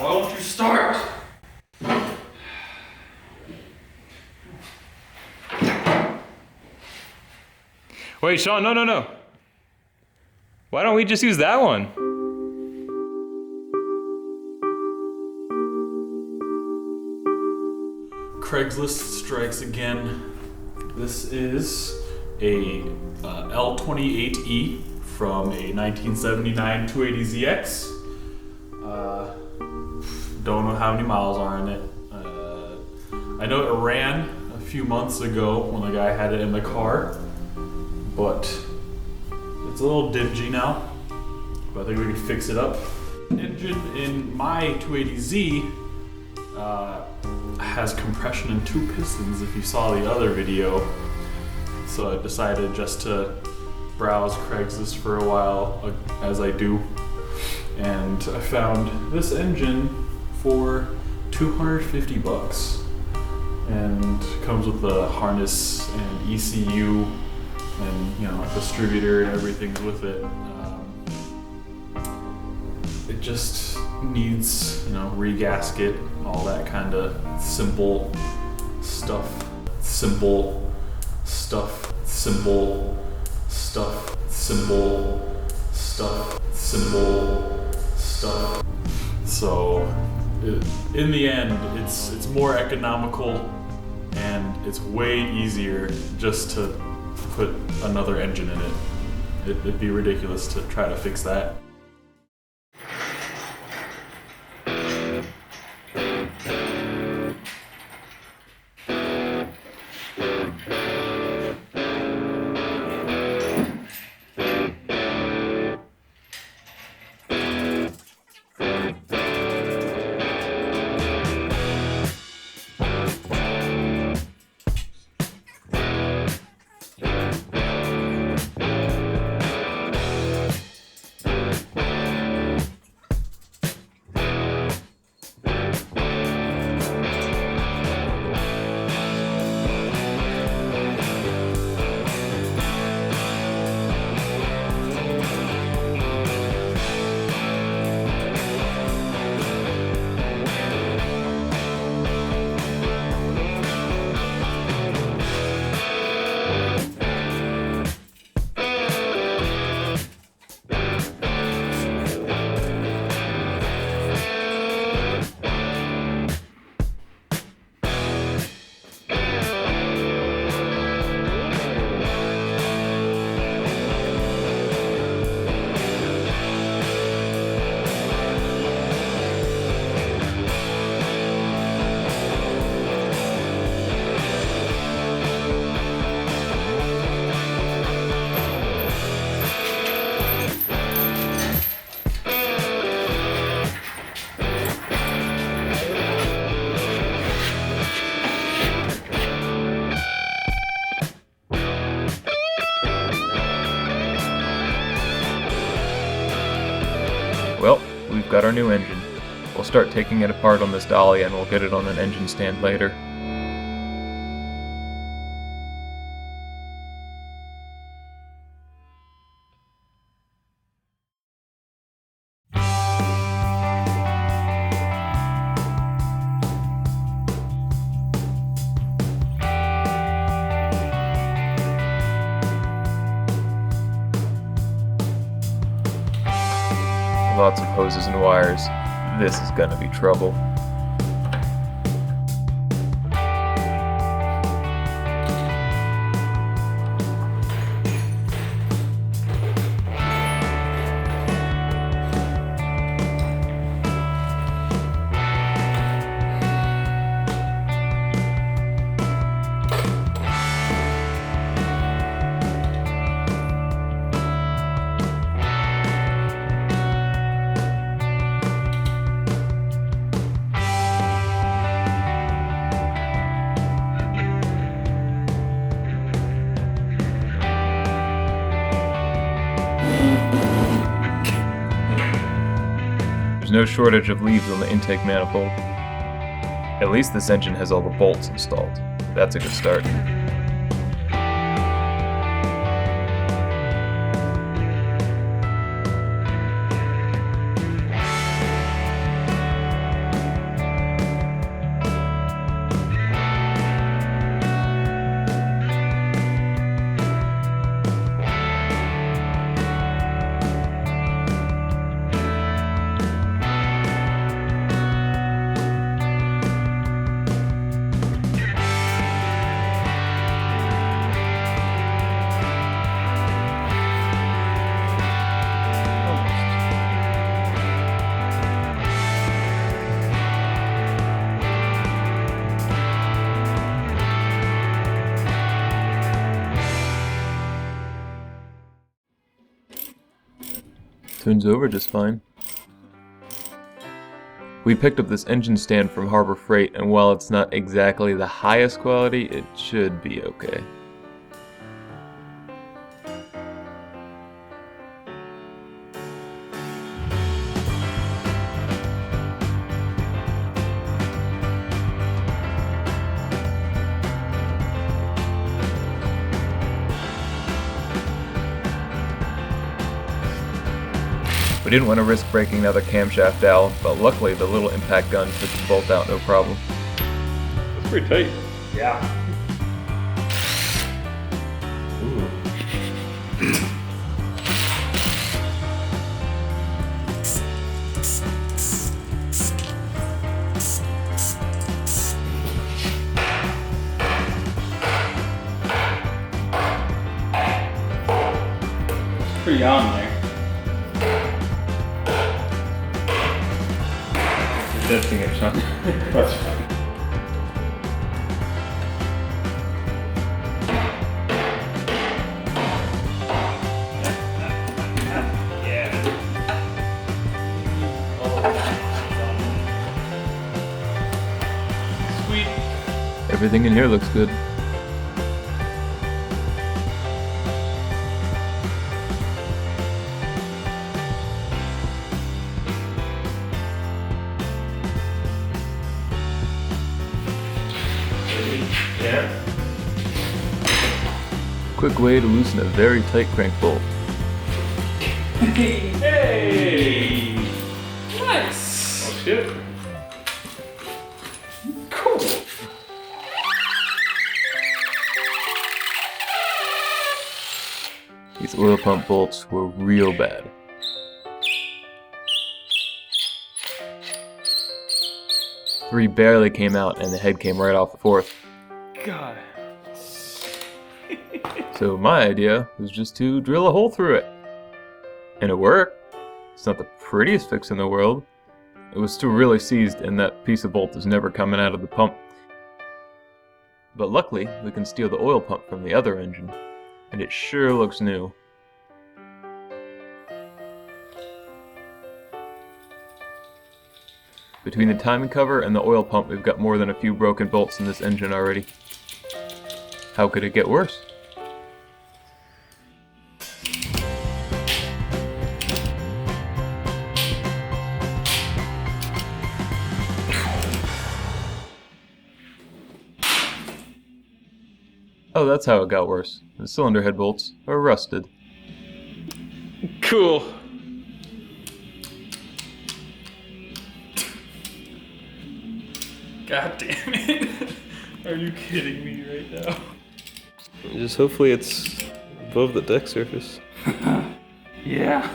Why won't you start? Wait, Sean, no. Why don't we just use that one? Craigslist strikes again. This is a L28E from a 1979 280ZX. Don't know how many miles are in it. I know it ran a few months ago when the guy had it in the car, but it's a little dingy now. But I think we can fix it up. Engine in my 280Z has compression and 2 pistons if you saw the other video. So I decided just to browse Craigslist for a while, as I do. And I found this engine for $250. And comes with the harness and ECU and distributor and everything's with it. It just needs regasket, all that kind of simple stuff. So in the end, it's more economical and it's way easier just to put another engine in it. It'd be ridiculous to try to fix that. Well, we've got our new engine. We'll start taking it apart on this dolly and we'll get it on an engine stand later. Lots of hoses and wires. This is gonna be trouble. There's no shortage of leaves on the intake manifold. At least this engine has all the bolts installed. That's a good start. Turns over just fine. We picked up this engine stand from Harbor Freight, and while it's not exactly the highest quality, it should be okay. We didn't want to risk breaking another camshaft dowel, but luckily the little impact gun took the bolt out no problem. That's pretty tight. Yeah. Pretty on there. You're testing it, Sean. That's fine. Sweet. Everything in here looks good. Yeah. Quick way to loosen a very tight crank bolt. Hey! Nice! Oh shit. Cool. These oil pump bolts were real bad. Three barely came out and the head came right off the fourth. God. So my idea was just to drill a hole through it. And it worked. It's not the prettiest fix in the world. It was still really seized and that piece of bolt is never coming out of the pump. But luckily, we can steal the oil pump from the other engine. And it sure looks new. Between the timing cover and the oil pump, we've got more than a few broken bolts in this engine already. How could it get worse? Oh, that's how it got worse. The cylinder head bolts are rusted. Cool. God damn it. Are you kidding me right now? Just hopefully it's above the deck surface. Yeah.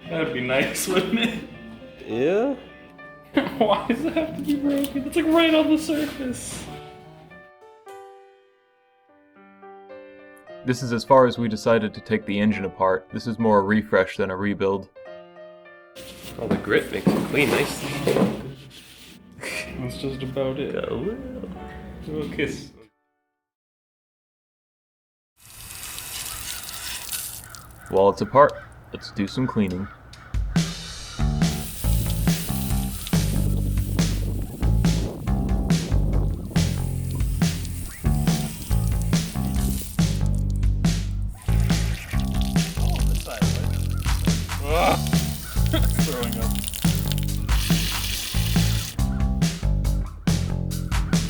That'd be nice, wouldn't it? Yeah? Why does it have to be broken? It's like right on the surface. This is as far as we decided to take the engine apart. This is more a refresh than a rebuild. All the grit makes it clean nicely. That's just about it. A little kiss. While it's apart, let's do some cleaning. Throwing up.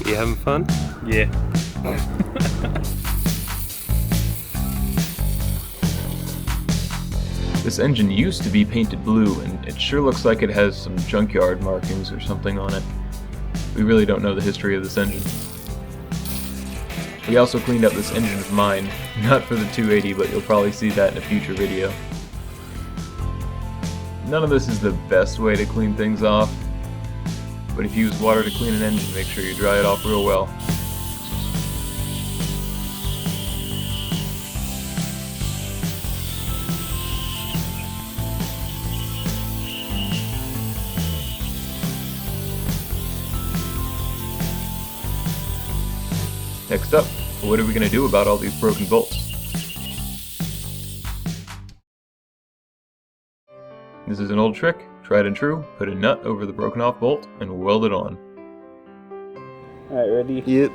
You having fun? Yeah. This engine used to be painted blue, and it sure looks like it has some junkyard markings or something on it. We really don't know the history of this engine. We also cleaned up this engine of mine, not for the 280, but you'll probably see that in a future video. None of this is the best way to clean things off, but if you use water to clean an engine, make sure you dry it off real well. Next up, what are we going to do about all these broken bolts? This is an old trick, tried and true. Put a nut over the broken off bolt and weld it on. Alright, ready? Yep.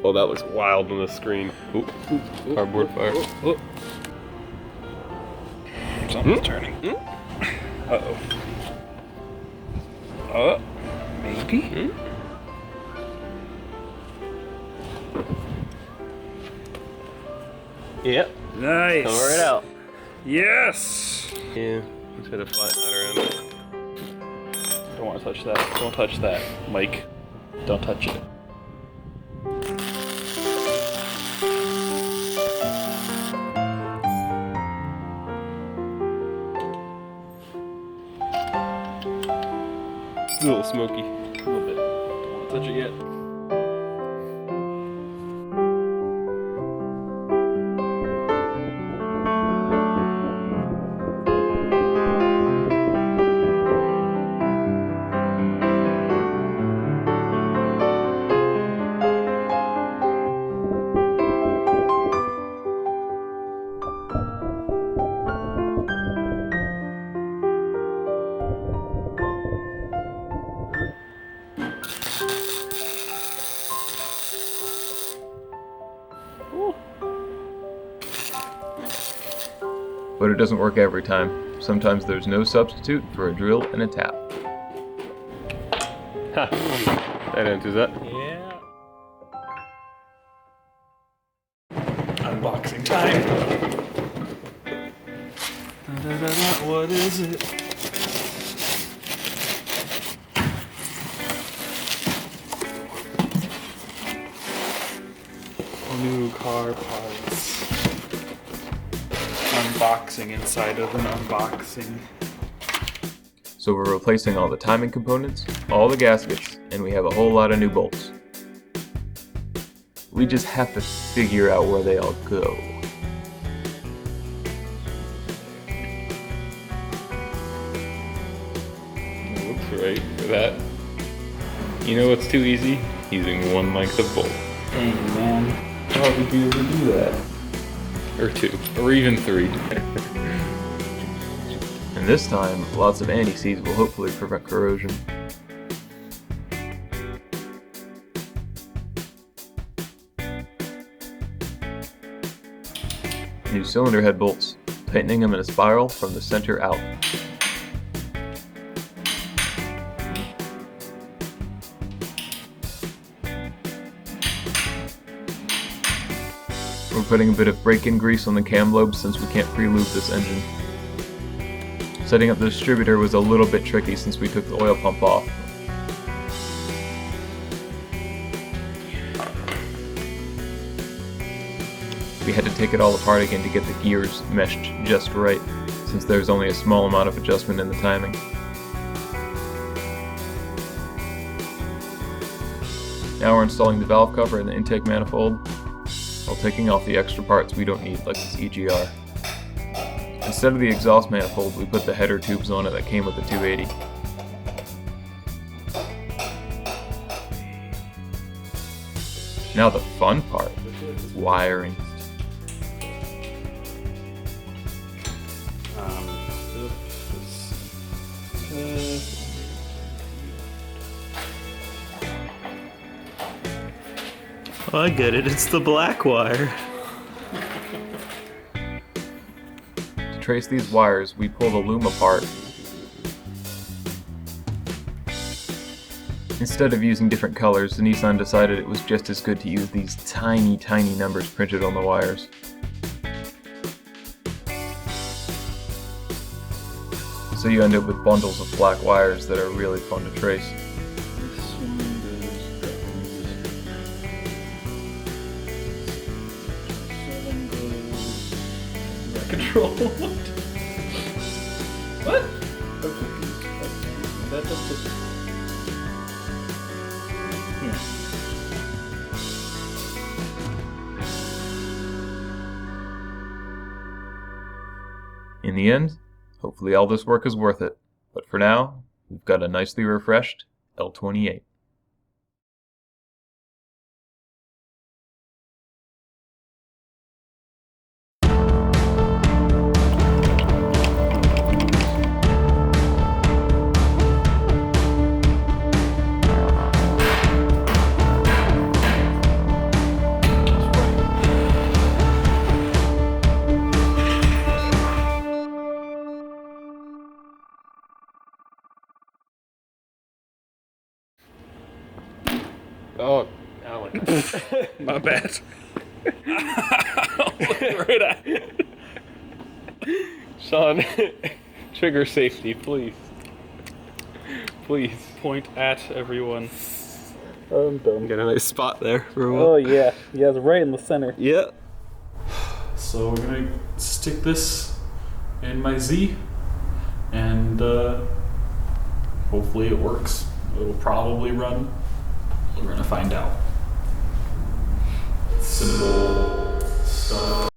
Oh, that looks wild on the screen. Ooh, cardboard fire. Something's turning. Uh-oh. Maybe? Yep. Nice. Coming right out. Yes. Yeah, just gotta flatten that around. Don't want to touch that. Don't touch that, Mike. Don't touch it. It's a little smoky. A little bit. Don't want to touch it yet. But it doesn't work every time. Sometimes there's no substitute for a drill and a tap. Ha! That answers that. Yeah. Unboxing time. What is it? New car parts. Unboxing inside of an unboxing. So we're replacing all the timing components, all the gaskets, and we have a whole lot of new bolts. We just have to figure out where they all go. Looks right for that. You know what's too easy? Using one length of bolt. Hey man, how would you ever do that? Or two. Or even three. And this time, lots of anti-seize will hopefully prevent corrosion. New cylinder head bolts, tightening them in a spiral from the center out. We're putting a bit of break-in grease on the cam lobe since we can't pre-lube this engine. Setting up the distributor was a little bit tricky since we took the oil pump off. We had to take it all apart again to get the gears meshed just right, since there's only a small amount of adjustment in the timing. Now we're installing the valve cover and the intake manifold, while taking off the extra parts we don't need, like this EGR. Instead of the exhaust manifold, we put the header tubes on it that came with the 280. Now the fun part, wiring. Oh, I get it. It's the black wire. To trace these wires, we pull the loom apart. Instead of using different colors, the Nissan decided it was just as good to use these tiny, tiny numbers printed on the wires. So you end up with bundles of black wires that are really fun to trace. Control. What? That doesn't. In the end, hopefully all this work is worth it. But for now, we've got a nicely refreshed L28. Oh, Alec. My bad. Right at it. Sean, trigger safety, please. Please. Point at everyone. I'm done. Get a nice spot there for a Oh while. yeah, yeah, it's right in the center. Yeah. So we're gonna stick this in my Z, and hopefully it works. It'll probably run. We're gonna find out. Simple stuff.